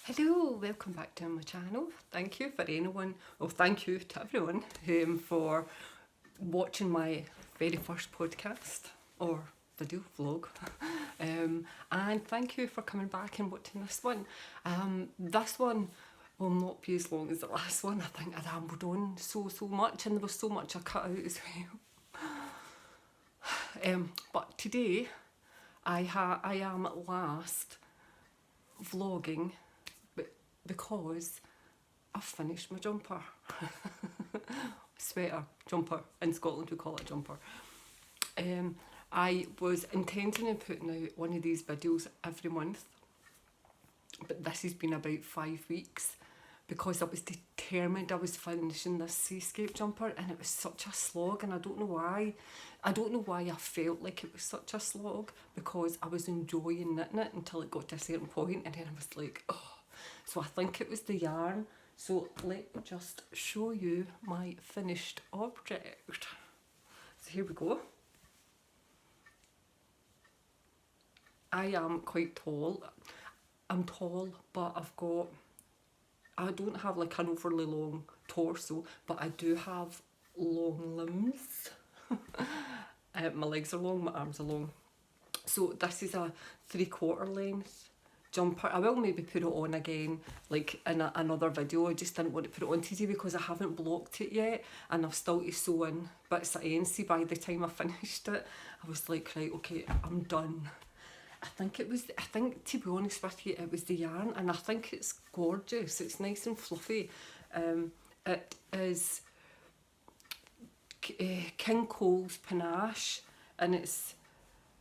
Hello, welcome back to my channel. Thank you thank you to everyone for watching my very first podcast or video vlog. And thank you for coming back and watching this one. This one will not be as long as the last one. I think I rambled on so much and there was so much I cut out as well. But today I am at last vlogging because I've finished my jumper. Sweater, jumper. In Scotland we call it a jumper. I was intending on putting out one of these videos every month, but this has been about 5 weeks because I was determined I was finishing this seascape jumper, and it was such a slog, and I don't know why. I don't know why I felt like it was such a slog, because I was enjoying knitting it until it got to a certain point, and then I was like, oh. So I think it was the yarn. So let me just show you my finished object. So here we go. I am quite tall. I'm tall, but I don't have like an overly long torso, but I do have long limbs. My legs are long, my arms are long. So this is a 3/4 length jumper. I will maybe put it on again, like in another video. I just didn't want to put it on today because I haven't blocked it yet, and I've still to sew in bits at ends. By the time I finished it, I was like, right, okay, I'm done. I think to be honest with you, it was the yarn, and I think it's gorgeous. It's nice and fluffy. It is King Cole's panache, and it's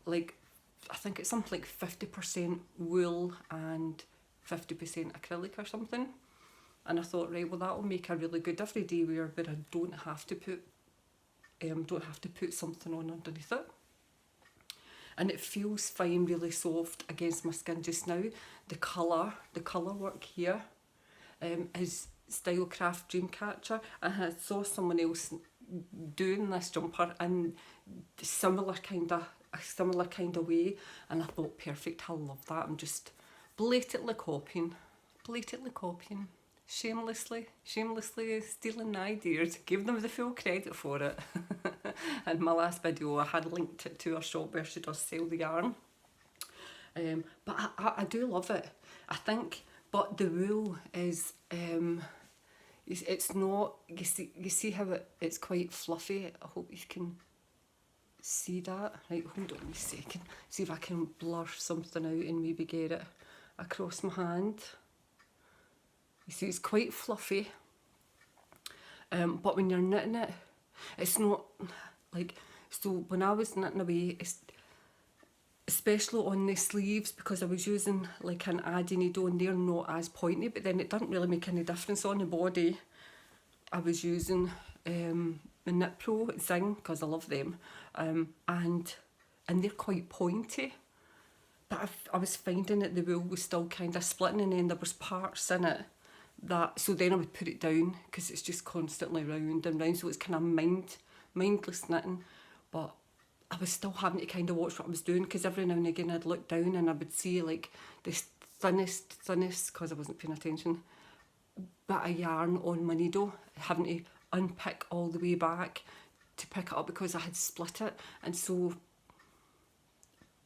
like, I think it's something like 50% wool and 50% acrylic or something. And I thought, right, well, that'll make a really good everyday wear where I don't have to put something on underneath it. And it feels fine, really soft against my skin just now. The colour work here is Stylecraft Dreamcatcher, and I saw someone else doing this jumper in a similar kind of way, and I thought, perfect, I love that. I'm just blatantly copying, shamelessly stealing ideas, give them the full credit for it. In my last video I had linked it to her shop where she does sell the yarn. But I do love it, I think. But the wool is it's not, you see how it's quite fluffy. I hope you can see that. Right, hold on a second, see if I can blur something out and maybe get it across my hand. You see, it's quite fluffy, but when you're knitting it, it's not like, so when I was knitting away, especially on the sleeves, because I was using like an Addy needle and they're not as pointy, but then it doesn't really make any difference on the body. I was using the Knit Pro Zing, because I love them, and they're quite pointy, but I was finding that the wool was still kind of splitting, and then there was parts in it that, so then I would put it down because it's just constantly round and round, so it's kind of mindless knitting. But I was still having to kind of watch what I was doing, because every now and again I'd look down and I would see like this thinnest, because I wasn't paying attention, bit of yarn on my needle, having to unpick all the way back to pick it up because I had split it. And so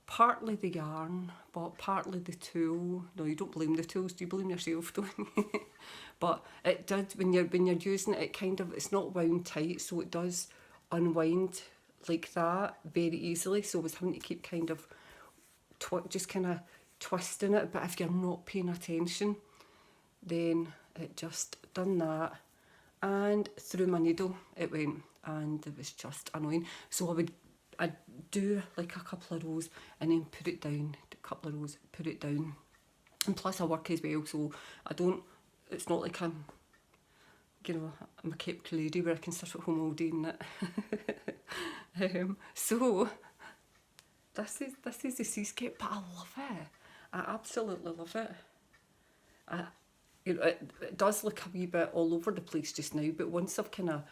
partly the yarn, but partly the tool. No, you don't blame the tools, do you blame yourself, don't you? But it did, when you're using it, it kind of, it's not wound tight, so it does unwind like that very easily. So I was having to keep kind of just kind of twisting it, but if you're not paying attention, then it just done that, and through my needle it went, and it was just annoying. So I'd do like a couple of rows and then put it down, a couple of rows, put it down. And plus I work as well, so it's not like I'm a kept lady where I can sit at home all day and knit. So this is the seascape, but I love it. I absolutely love it. It does look a wee bit all over the place just now, but once I've kind of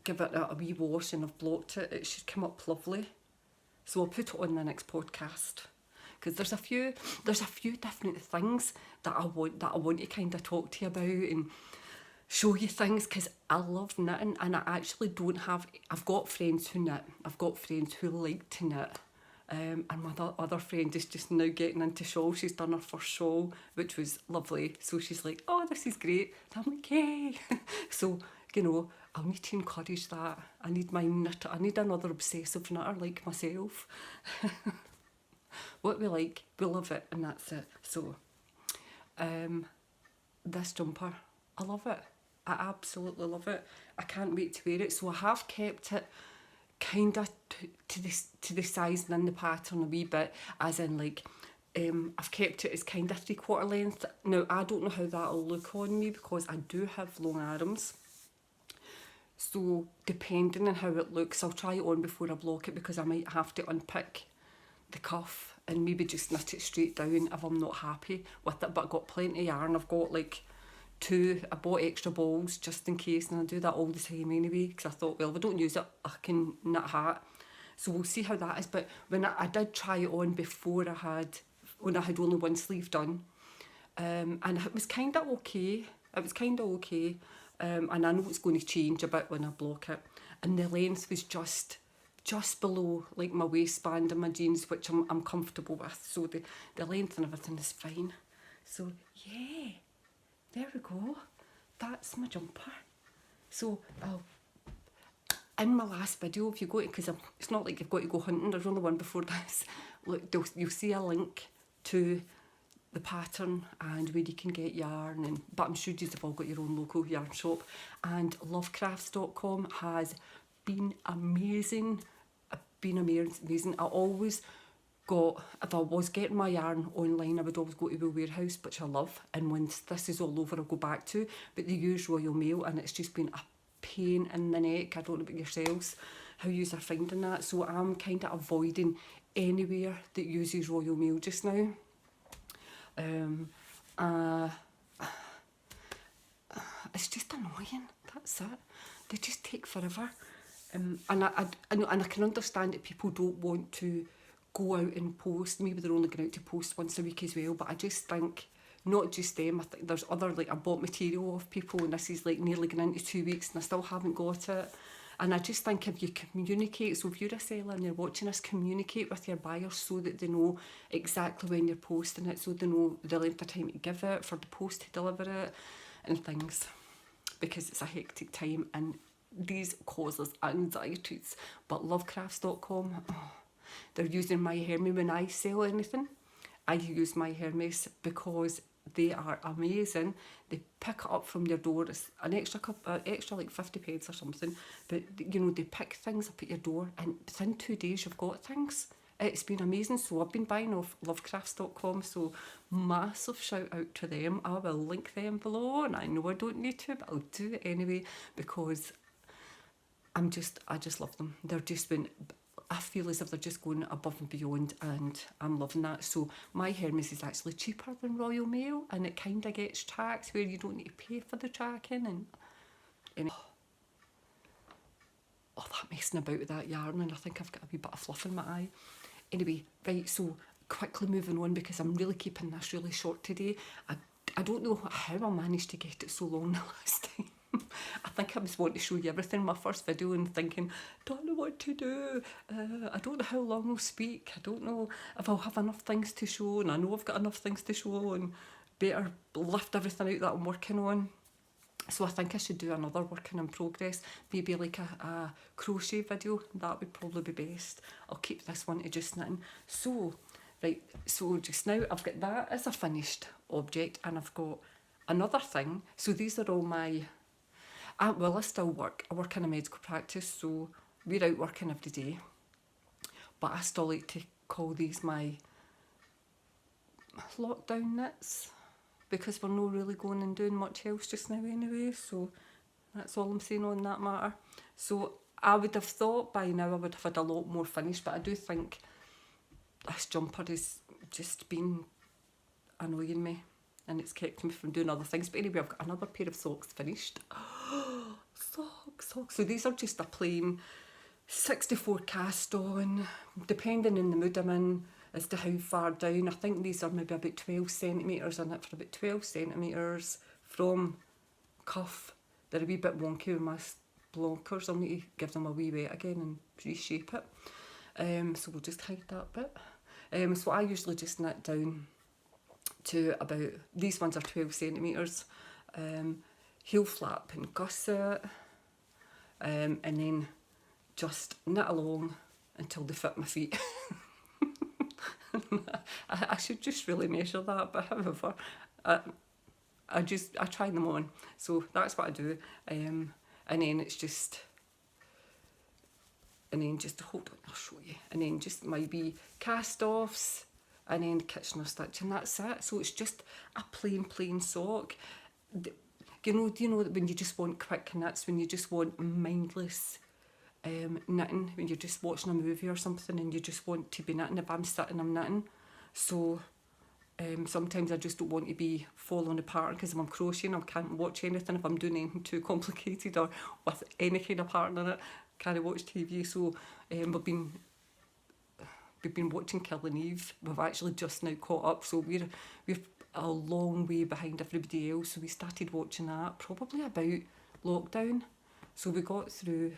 give it a wee wash and I've blocked it, it should come up lovely. So I'll put it on the next podcast, because there's a few different things that I want to kind of talk to you about and show you things, because I love knitting, and I actually don't have, I've got friends who knit, I've got friends who like to knit, and my other friend is just now getting into shawl. She's done her first shawl, which was lovely, so she's like, oh, this is great. And I'm like, yay. So, you know, I'll need to encourage that. I need another obsessive knitter like myself. What we like, we love it, and that's it. So, this jumper, I love it. I absolutely love it. I can't wait to wear it. So I have kept it kind of to the size and in the pattern a wee bit, as in like, I've kept it as kind of 3/4 length. Now, I don't know how that'll look on me because I do have long arms. So depending on how it looks, I'll try it on before I block it, because I might have to unpick the cuff and maybe just knit it straight down if I'm not happy with it. But I've got plenty of yarn. I've got like I bought extra balls just in case, and I do that all the time anyway, because I thought, well, if I don't use it, I can knit a hat. So we'll see how that is. But when I did try it on before when I had only one sleeve done, and it was kind of okay. And I know it's going to change a bit when I block it. And the length was just below like my waistband and my jeans, which I'm comfortable with. So the length and everything is fine. So yeah, there we go. That's my jumper. So in my last video, if you go to, because it's not like you've got to go hunting, there's only one before this. Look, you'll see a link to the pattern and where you can get yarn, but I'm sure you've all got your own local yarn shop. And lovecrafts.com has been amazing. I always got, if I was getting my yarn online, I would always go to the warehouse, which I love, and once this is all over I'll go back to, but they use Royal Mail and it's just been a pain in the neck. I don't know about yourselves, how yous are finding that. So I'm kind of avoiding anywhere that uses Royal Mail just now. It's just annoying, that's it. They just take forever. And I can understand that people don't want to go out and post. Maybe they're only going out to post once a week as well, but I just think, not just them, I think there's other, like I bought material off people and this is like nearly going into 2 weeks and I still haven't got it. And I just think if you communicate, so if you're a seller and you're watching us, communicate with your buyers so that they know exactly when you're posting it, so they know the length of time to give it, for the post to deliver it and things, because it's a hectic time and these causes anxieties. But lovecrafts.com, they're using My Hermes when I sell anything. I use My Hermes because they are amazing. They pick it up from your door. It's an extra like 50 pence or something. But you know, they pick things up at your door and within 2 days you've got things. It's been amazing. So I've been buying off lovecrafts.com. So massive shout out to them. I will link them below, and I know I don't need to, but I'll do it anyway because I just love them. They're just been, I feel as if they're just going above and beyond, and I'm loving that. So My Hermes is actually cheaper than Royal Mail, and it kind of gets tracked where you don't need to pay for the tracking. And that messing about with that yarn, and I think I've got a wee bit of fluff in my eye. Anyway, right, so quickly moving on because I'm really keeping this really short today. I don't know how I managed to get it so long the last time. I think I was wanting to show you everything in my first video and thinking, don't know what to do. I don't know how long I'll speak. I don't know if I'll have enough things to show, and I know I've got enough things to show and better lift everything out that I'm working on. So I think I should do another working in progress, maybe like a crochet video. That would probably be best. I'll keep this one to just knitting. So, right, so just now I've got that as a finished object, and I've got another thing. So these are all my... well, I still work. I work in a medical practice, so we're out working every day. But I still like to call these my lockdown knits, because we're not really going and doing much else just now anyway. So that's all I'm saying on that matter. So I would have thought by now I would have had a lot more finished, but I do think this jumper has just been annoying me, and it's kept me from doing other things. But anyway, I've got another pair of socks finished. Socks. So these are just a plain 64 cast on, depending on the mood I'm in. as to how far down. I think these are maybe about 12 centimetres in it, for about 12 centimetres from cuff. They're a wee bit wonky with my blockers. I'll need to give them a wee wet again and reshape it. So we'll just hide that bit. So I usually just knit down to about, these ones are 12 centimetres, heel flap and gusset, and then just knit along until they fit my feet. I should just really measure that, but however, I try them on. So that's what I do. And then it's just, and then just, hold on, I'll show you. And then just maybe cast-offs, and then Kitchener stitch, and that's it. So it's just a plain sock. You know, do you know that when you just want quick knits, when you just want mindless knitting, when you're just watching a movie or something and you just want to be knitting? If I'm sitting, I'm knitting. So sometimes I just don't want to be following a pattern, because if I'm crocheting, I can't watch anything if I'm doing anything too complicated or with any kind of pattern in it. Can't watch TV. So we've been watching Killing Eve. We've actually just now caught up, so we're a long way behind everybody else. So we started watching that probably about lockdown. So we got through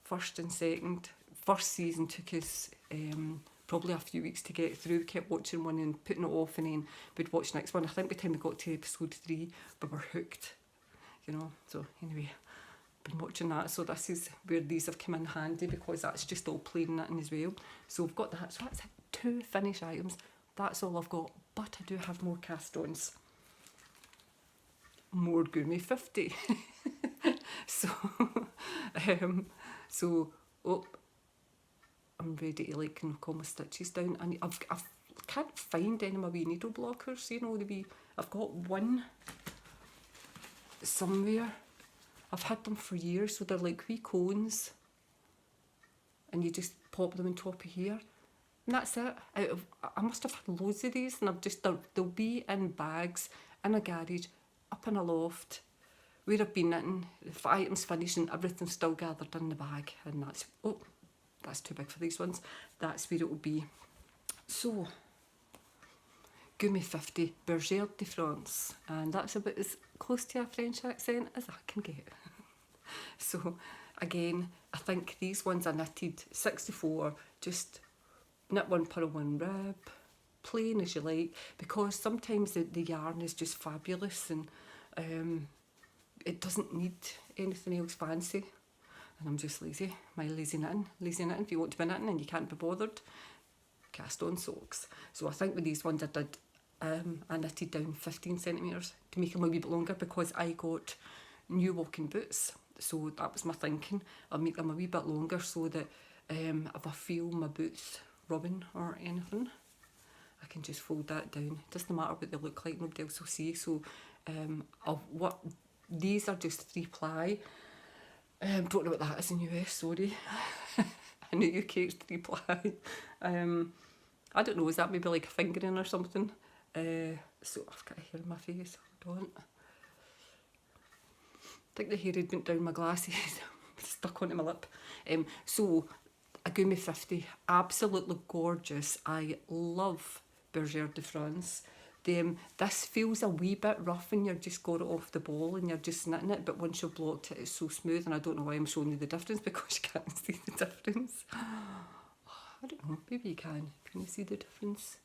first and second. First season took us probably a few weeks to get through. We kept watching one and putting it off, and then we'd watch the next one. I think by the time we got to episode 3, we were hooked, you know. So anyway, been watching that. So this is where these have come in handy, because that's just all plain knitting as well. So we've got that. So that's 2 finished items. That's all I've got. But I do have more cast-ons. More Gourmet 50. So, I'm ready to like knock all my stitches down. And I can't find any of my wee needle blockers. You know, I've got one somewhere. I've had them for years, so they're like wee cones, and you just pop them on top of here. And that's it. I must have had loads of these, and they'll be in bags, in a garage, up in a loft, where I've been knitting. If items finish and everything's still gathered in the bag, and that's too big for these ones. That's where it will be. So, Gourmet 50, Bergère de France, and that's about as close to a French accent as I can get. So, again, I think these ones are knitted 64, just knit one purl, one rib, plain as you like, because sometimes the yarn is just fabulous, and it doesn't need anything else fancy. And I'm just lazy. My lazy knitting. If you want to be knitting and you can't be bothered, cast on socks. So I think with these ones I did, I knitted down 15 centimetres to make them a wee bit longer, because I got new walking boots. So that was my thinking. I'll make them a wee bit longer, so that if I feel my boots rubbing or anything, I can just fold that down. It doesn't matter what they look like, nobody else will see. So these are just 3 ply. Don't know what that is in US, sorry. In the UK it's 3 ply. I don't know, is that maybe like a fingering or something? So I've got hair in my face, hold on. I think the hair had went down my glasses, stuck onto my lip. So a Gourmet 50, absolutely gorgeous. I love Bergère de France. This feels a wee bit rough when you've just got it off the ball and you're just knitting it, but once you've blocked it, it's so smooth, and I don't know why I'm showing you the difference, because you can't see the difference. I don't know, maybe you can. Can you see the difference?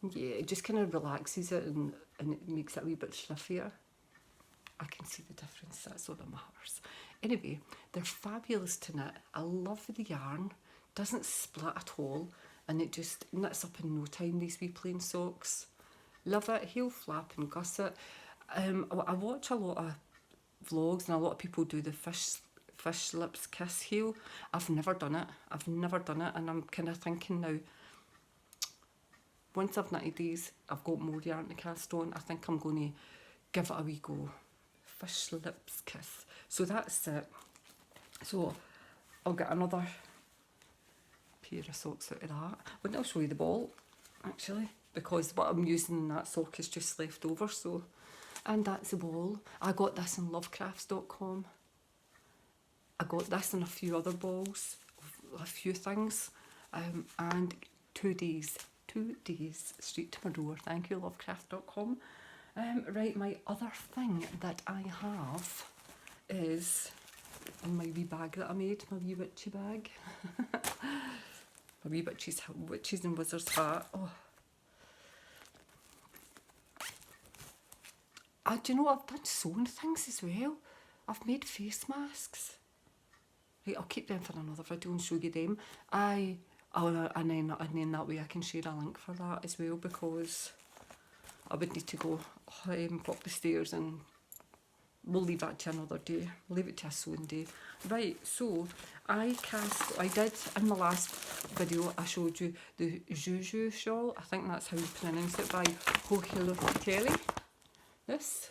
Yeah, it just kind of relaxes it, and it makes it a wee bit fluffier. I can see the difference, that's all that matters. Anyway, they're fabulous to knit. I love the yarn, doesn't split at all, and it just knits up in no time, these wee plain socks. Love it, heel flap and gusset. I watch a lot of vlogs, and a lot of people do the fish lips kiss heel. I've never done it, and I'm kind of thinking now, once I've knitted these, I've got more yarn to cast on, I think I'm going to give it a wee go. Fish lips kiss. So that's it. So I'll get another pair of socks out of that. I'll show you the ball, actually, because what I'm using in that sock is just left over. So, and that's the ball. I got this in lovecrafts.com. I got this and a few other balls, a few things, and 2 days straight to my door. Thank you, lovecraft.com. Right, my other thing that I have is in my wee bag that I made, my wee witchy bag. My wee witches and wizards hat. Oh. Do you know, I've done sewing things as well. I've made face masks. Right, I'll keep them for another video and show you them. And then that way I can share a link for that as well, because I would need to go up the stairs, and we'll leave that to another day. We'll leave it to a sewing day. Right, so I did, in my last video, I showed you the Juju shawl. I think that's how you pronounce it, by Hoheloteli. This.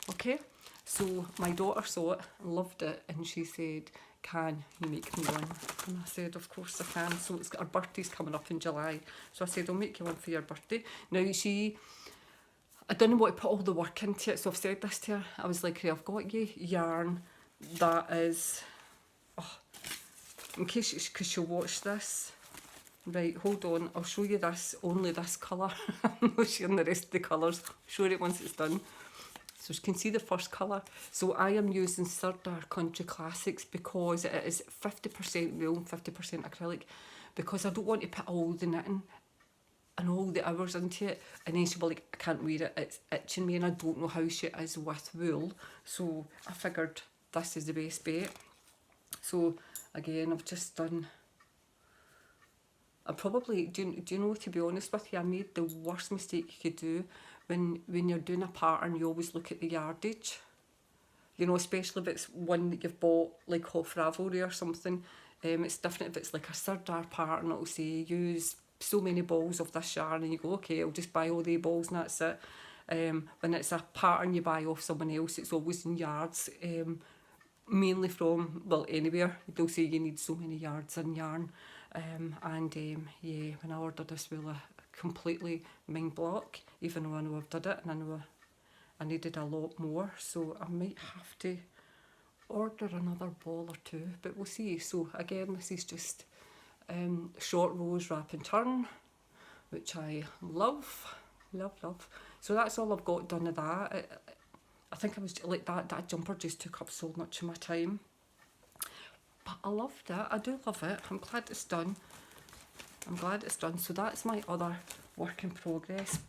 Okay, so my daughter saw it, loved it, and she said, can you make me one? And I said, of course I can. So her birthday's coming up in July. So I said, I'll make you one for your birthday. Now I didn't want to put all the work into it, so I've said this to her. I was like, hey, I've got you yarn that is, in case, because she'll watch this. Right, hold on, I'll show you this, only this colour. I'm not showing the rest of the colours. I'll show it once it's done. So you can see the first colour. So I am using Sirdar Country Classics because it is 50% wool and 50% acrylic, because I don't want to put all the knitting and all the hours into it, and then she'll be like, I can't wear it, it's itching me, and I don't know how she is with wool. So I figured this is the best bet. So again, I've just done, I probably, do you know, to be honest with you, I made the worst mistake you could do. When you're doing a pattern, you always look at the yardage. You know, especially if it's one that you've bought like off Ravelry or something. It's different if it's like a Sirdar pattern, it'll say use so many balls of this yarn, and you go, okay, I'll just buy all the balls and that's it. When it's a pattern you buy off someone else, it's always in yards. Mainly from, well, anywhere. They'll say you need so many yards in yarn. Yeah, when I ordered this wool, I completely mind block, even though I know I've done it, and I know I needed a lot more, so I might have to order another ball or two, but we'll see. So again, this is just short rows wrap and turn, which I love. So that's all I've got done of that. I think I was like, that jumper just took up so much of my time, but I loved it. I do love it. I'm glad it's done. So that's my other work in progress.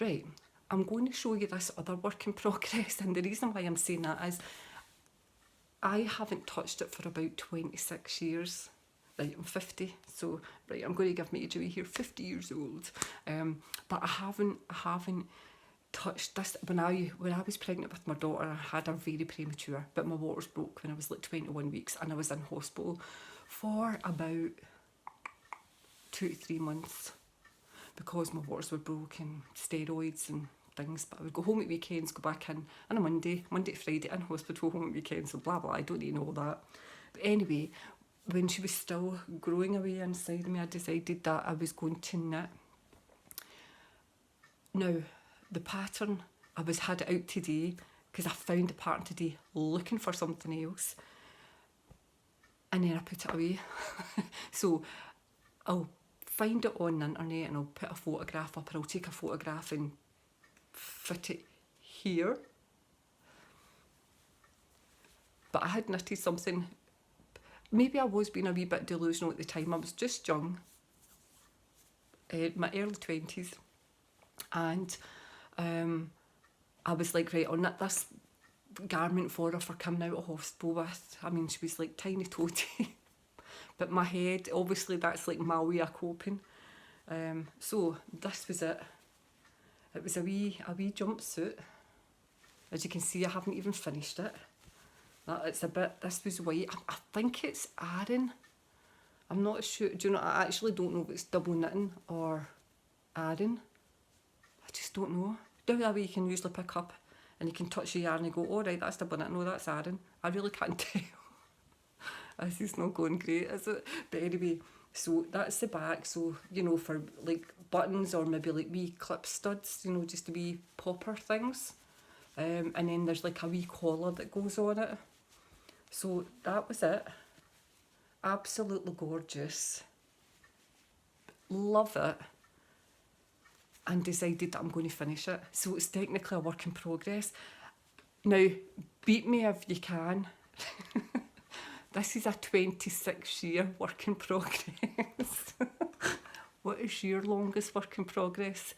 Right, I'm going to show you this other work in progress, and the reason why I'm saying that is I haven't touched it for about 26 years. Right, I'm 50, so right, I'm going to give my age away here, 50 years old. But I haven't touched this. When I was pregnant with my daughter, I had her very premature, but my waters broke when I was like 21 weeks, and I was in hospital for about 2 to 3 months because my waters were broken, steroids and things. But I would go home at weekends, go back in on a Monday to Friday, in hospital, home at weekends, so blah blah, I don't need to know all that. But anyway, when she was still growing away inside me, I decided that I was going to knit. Now, the pattern, had it out today because I found the pattern today looking for something else, and then I put it away. So I'll find it on the internet and I'll put a photograph up, or I'll take a photograph and fit it here. But I had knitted something, maybe I was being a wee bit delusional at the time. I was just young, my early 20s, and I was like, right, I'll knit this garment for her for coming out of hospital with. I mean, she was like tiny totty. But my head, obviously that's like my way of coping. So this was it. It was a wee jumpsuit. As you can see, I haven't even finished it. It's a bit, this was white. I think it's Aran. I'm not sure. Do you know, I actually don't know if it's double knitting or Aran. I just don't know. Down that way you can usually pick up and you can touch the yarn and go, oh right, that's double knitting, no, that's Aran. I really can't tell. This is not going great, is it? But anyway, so that's the back. So, you know, for like buttons or maybe like wee clip studs, you know, just the wee popper things. And then there's like a wee collar that goes on it. So that was it. Absolutely gorgeous. love it, and decided that I'm going to finish it. So it's technically a work in progress. Now, beat me if you can. This is a 26-year work in progress. What is your longest work in progress?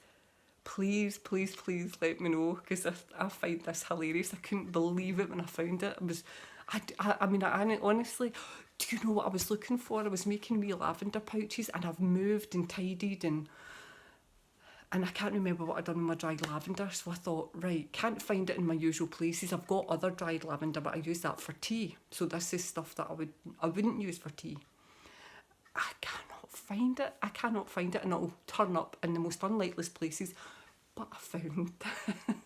Please, please, please let me know, because I find this hilarious. I couldn't believe it when I found it. I mean, honestly, do you know what I was looking for? I was making wee lavender pouches, and I've moved and tidied, and I can't remember what I'd done with my dried lavender, so I thought, right, can't find it in my usual places. I've got other dried lavender, but I use that for tea. So this is stuff that I wouldn't use for tea. I cannot find it. I cannot find it, and it'll turn up in the most unlikeliest places. But I found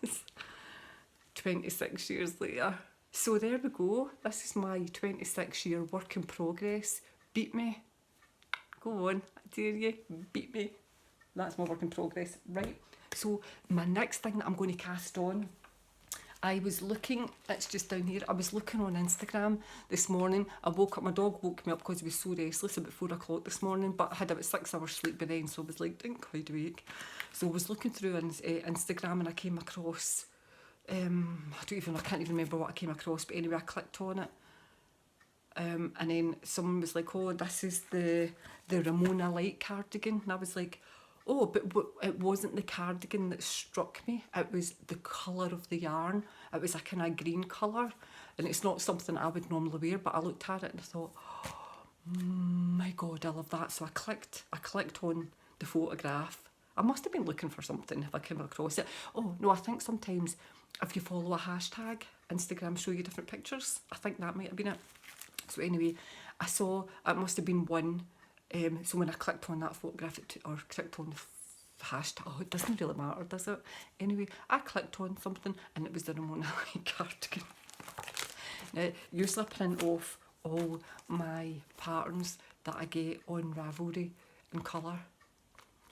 this 26 years later. So there we go. This is my 26-year work in progress. Beat me. Go on, I dare you. Beat me. That's my work in progress. Right. So my next thing that I'm going to cast on, I was looking, it's just down here, I was looking on Instagram this morning. I woke up, my dog woke me up because he was so restless about 4 o'clock this morning, but I had about 6 hours sleep by then, so I was like, didn't quite awake. So I was looking through Instagram, and I came across, I can't even remember what I came across, but anyway, I clicked on it. And then someone was like, oh, this is the Ramona light cardigan. And I was like, oh, but it wasn't the cardigan that struck me. It was the colour of the yarn. It was a kind of green colour. And it's not something I would normally wear, but I looked at it and I thought, my God, I love that. So I clicked on the photograph. I must have been looking for something if I came across it. Oh, no, I think sometimes if you follow a hashtag, Instagram show you different pictures. I think that might have been it. So anyway, I saw, it must have been one. So when I clicked on that photograph, or clicked on the hashtag, oh, it doesn't really matter, does it? Anyway, I clicked on something, and it was the Ramona cardigan. Now, usually I print off all my patterns that I get on Ravelry in colour.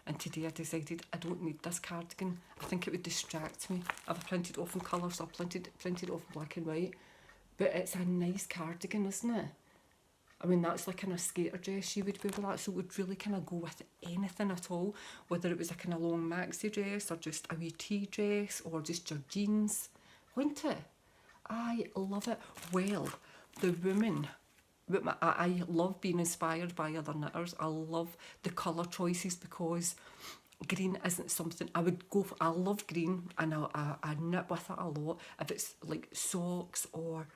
And today I decided I don't need this cardigan. I think it would distract me if I printed off in colour, so I printed off in black and white. But it's a nice cardigan, isn't it? I mean, that's like in a skater dress you would wear with that, so it would really kind of go with anything at all, whether it was a kind of long maxi dress or just a wee tea dress or just your jeans, wouldn't it? I love it. Well, the women, I love being inspired by other knitters. I love the colour choices, because green isn't something I would go for. I love green, and I knit with it a lot. If it's like socks or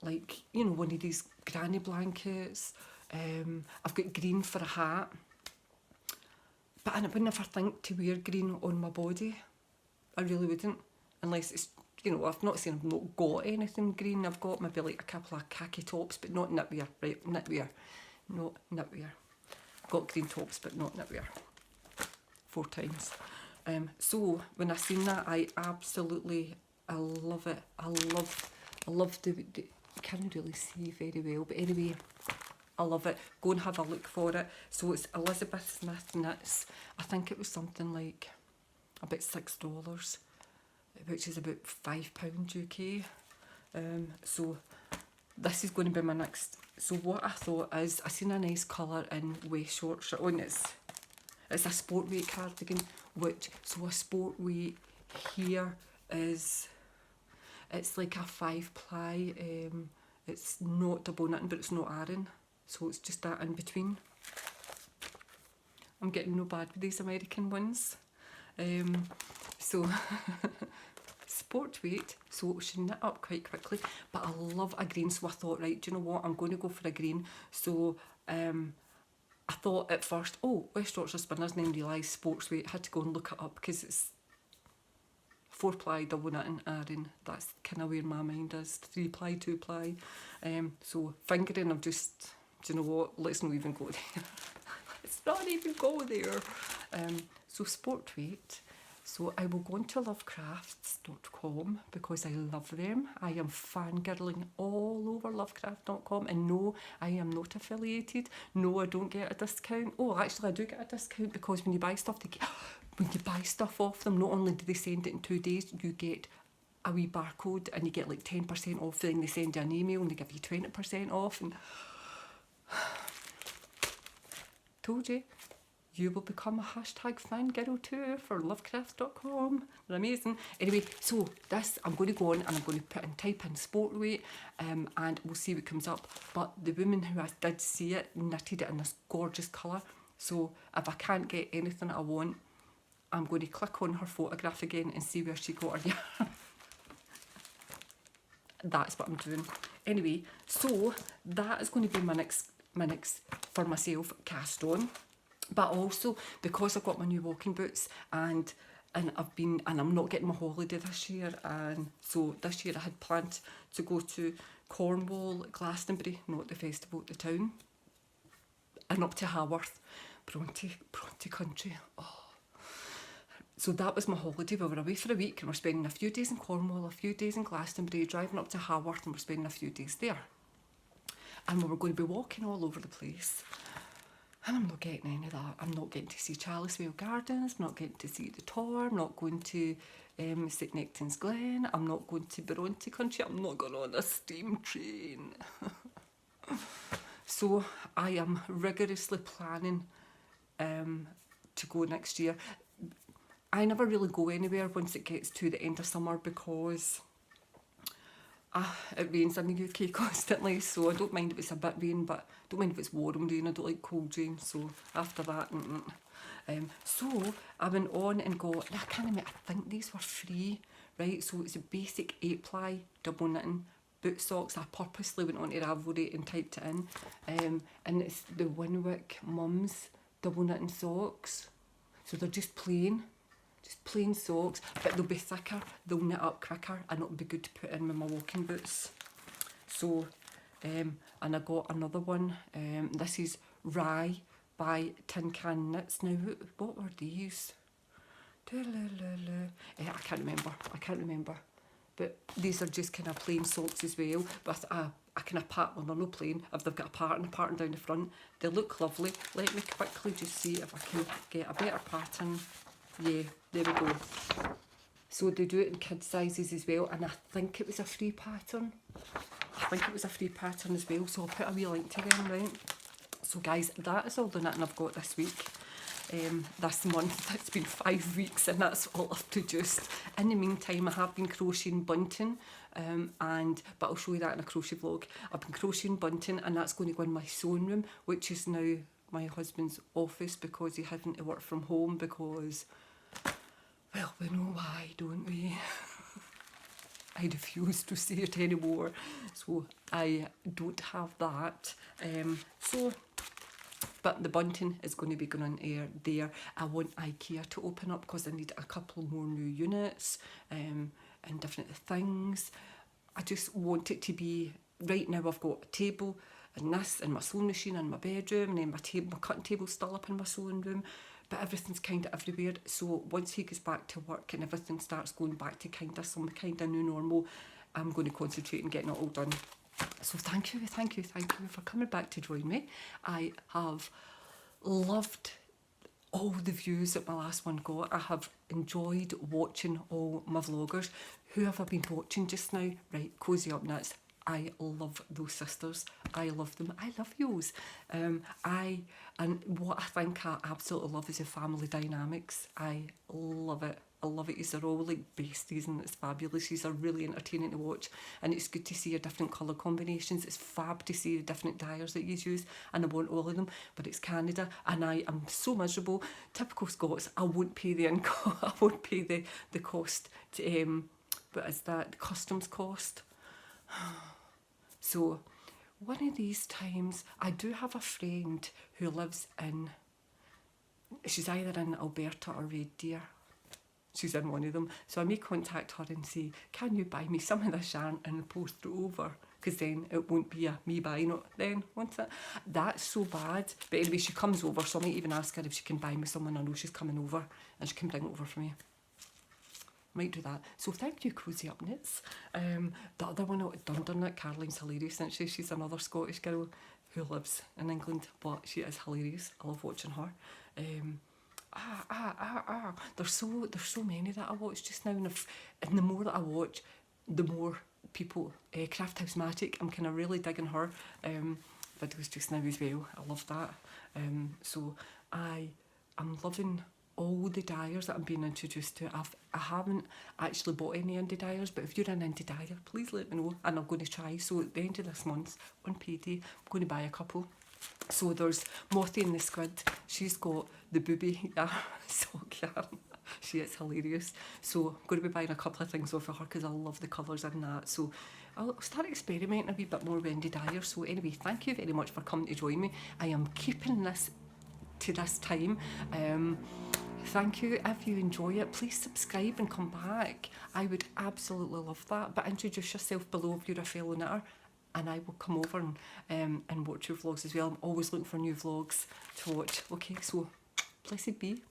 like, you know, one of these granny blankets. I've got green for a hat. But I would never think to wear green on my body. I really wouldn't. Unless it's, you know, I've not got anything green. I've got maybe like a couple of khaki tops, but not knitwear. Right, knitwear. Not knitwear. I've got green tops, but not knitwear. 4 times. So when I seen that, I love it. I love the you can't really see very well, but anyway, I love it. Go and have a look for it. So it's Elizabeth Smith Knits. I think it was something like about $6, which is about £5 UK. So this is going to be my next. So what I thought is, I seen a nice colour in waist short shirt. Oh, and it's a sport weight cardigan, so a sport weight here is, it's like a 5-ply, it's not double knitting, but it's not iron, so it's just that in between. I'm getting no bad with these American ones. So sport weight, so it should knit up quite quickly, but I love a green, so I thought, right, do you know what, I'm going to go for a green. So I thought at first, oh, West Yorkshire Spinners, and then realised sports weight. Had to go and look it up, because it's 4-ply, double knitting, iron. That's kind of where my mind is. 3-ply, 2-ply. So fingering, I'm just, do you know what, let's not even go there. Let's not even go there. So sport weight. So I will go into lovecrafts.com, because I love them. I am fangirling all over lovecraft.com, and no, I am not affiliated. No, I don't get a discount. Oh, actually I do get a discount, because when you buy stuff, when you buy stuff off them, not only do they send it in 2 days, you get a wee barcode, and you get like 10% off, then they send you an email and they give you 20% off, and told you. you will become a hashtag fangirl too for lovecraft.com. They're amazing. Anyway, so this, I'm going to go on and I'm going to type in sport weight, and we'll see what comes up. But the woman who I did see it knitted it in this gorgeous colour. So if I can't get anything that I want, I'm going to click on her photograph again and see where she got her yarn. That's what I'm doing. Anyway, so that is going to be my next for myself cast on. But also because I've got my new walking boots and I'm not getting my holiday this year, and so this year I had planned to go to Cornwall, Glastonbury, not the festival, the town, and up to Haworth, Bronte country. Oh. So that was my holiday. We were away for a week and we're spending a few days in Cornwall, a few days in Glastonbury, driving up to Haworth, and we're spending a few days there. And we were going to be walking all over the place. And I'm not getting any of that. I'm not getting to see Charlesvale Gardens, I'm not getting to see the Tor, I'm not going to St Nectan's Glen, I'm not going to Bronte country, I'm not going on a steam train. So I am rigorously planning to go next year. I never really go anywhere once it gets to the end of summer because it rains in the UK constantly, so I don't mind if it's a bit rain, but I don't mind if it's warm rain. I don't like cold rain, so after that, so I went on and got, I can't remember, I think these were free, right? So it's a basic 8-ply double knitting boot socks. I purposely went on to Ravelry and typed it in, and it's the Winwick Mums double knitting socks. So they're just plain socks, but they'll be thicker, they'll knit up quicker, and it'll be good to put in with my walking boots. So, and I got another one. This is Rye by Tin Can Knits. Now, what were these? I can't remember. But these are just kind of plain socks as well, with a kind of pattern. They're not plain. If they've got a pattern down the front, they look lovely. Let me quickly just see if I can get a better pattern. Yeah, there we go. So they do it in kid sizes as well, and I think it was a free pattern. As well, so I'll put a wee link to them, right? So guys, that is all the knitting I've got this week. This month, it's been 5 weeks, and that's all I've produced. In the meantime, I have been crocheting bunting, but I'll show you that in a crochet vlog. I've been crocheting bunting, and that's going to go in my sewing room, which is now my husband's office because he hadn't to work from home because, well, we know why, don't we? I refuse to say it anymore, so I don't have that. But the bunting is going to be going on there. I want IKEA to open up because I need a couple more new units and different things. I just want it to be, right now I've got a table and this and my sewing machine in my bedroom, and then my cutting table's still up in my sewing room, but everything's kind of everywhere. So once he gets back to work and everything starts going back to kind of some kind of new normal, I'm going to concentrate on getting it all done. So thank you for coming back to join me. I have loved all the views that my last one got. I have enjoyed watching all my vloggers. Who have I been watching just now? Right, Cozy Up Knits. I love those sisters. I love them. I love yous. And what I think I absolutely love is the family dynamics. I love it. These are all like besties, and it's fabulous. These are really entertaining to watch, and it's good to see your different colour combinations. It's fab to see the different dyers that you use, and I want all of them. But it's Canada, and I am so miserable. Typical Scots. I won't pay the income. I won't pay the cost to what is that? The customs cost. So one of these times, I do have a friend who lives in, she's either in Alberta or Red Deer. She's in one of them. So I may contact her and say, can you buy me some of this yarn and post it over? Because then it won't be a me buying it then, won't it? That's so bad. But anyway, she comes over, so I might even ask her if she can buy me someone. I know she's coming over and she can bring it over for me. Might do that. So thank you, Cozy Up Knits. The other one out of Dundurnit, Caroline's hilarious, isn't she? She's another Scottish girl who lives in England, but she is hilarious. I love watching her. There's so many that I watch just now, and the more that I watch, the more people. Craft House Magic, I'm kind of really digging her videos just now as well. I love that. So I I'm loving all the dyers that I'm being introduced to. I haven't actually bought any indie dyers, but if you're an indie dyer, please let me know, and I'm going to try. So at the end of this month, on payday, I'm going to buy a couple. So there's Mothy and the Squid. She's got the booby sock yarn. She is hilarious. So I'm going to be buying a couple of things off of her because I love the colours in that. So I'll start experimenting a wee bit more with indie dyers. So anyway, thank you very much for coming to join me. I am keeping this to this time. Thank you. If you enjoy it, please subscribe and come back. I would absolutely love that. But introduce yourself below if you're a fellow knitter, and I will come over and watch your vlogs as well. I'm always looking for new vlogs to watch. Okay, so blessed be.